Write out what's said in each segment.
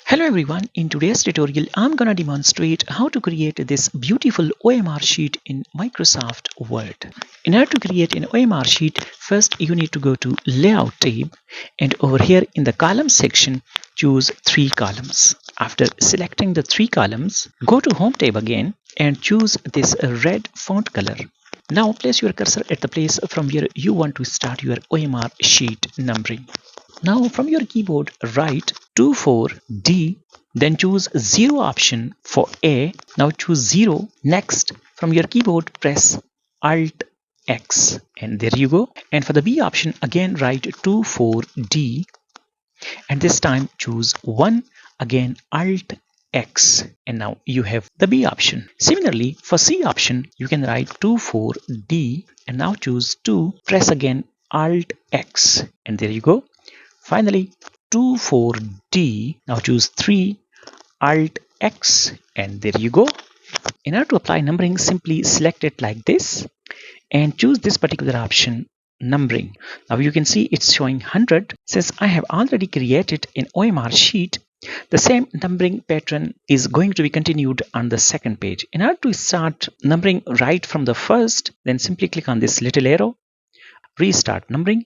Hello everyone, in today's tutorial I'm gonna demonstrate how to create this beautiful OMR sheet in Microsoft Word. In order to create an OMR sheet, first you need to go to Layout tab and over here in the column section choose 3 columns. After selecting the 3 columns, go to Home tab again and choose this red font color. Now place your cursor at the place from where you want to start your OMR sheet numbering. Now from your keyboard write 24D, then choose 0 option for A. Now choose 0. Next from your keyboard press Alt X and there you go. And for the B option again write 24D and this time choose 1, again Alt X and now you have the B option. Similarly for C option you can write 24D and now choose 2, press again Alt X and there you go. Finally 24D, now choose 3, Alt X and there you go. In order to apply numbering, simply select it like this and choose this particular option, numbering. Now you can see it's showing 100. Since I have already created an OMR sheet, the same numbering pattern is going to be continued on the second page. In order to start numbering right from the first, then simply click on this little arrow, restart numbering.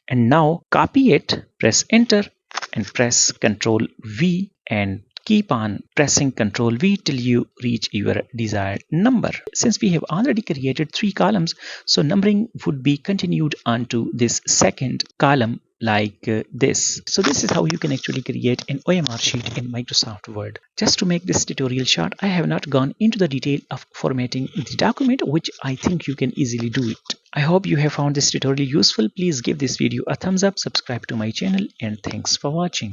And now copy it, press enter and press Ctrl V and keep on pressing Ctrl V till you reach your desired number. Since we have already created 3 columns, so numbering would be continued onto this second column like this. So this is how you can actually create an OMR sheet in Microsoft Word. Just to make this tutorial short, I have not gone into the detail of formatting the document, which I think you can easily do it. I hope you have found this tutorial useful. Please give this video a thumbs up, subscribe to my channel, and thanks for watching.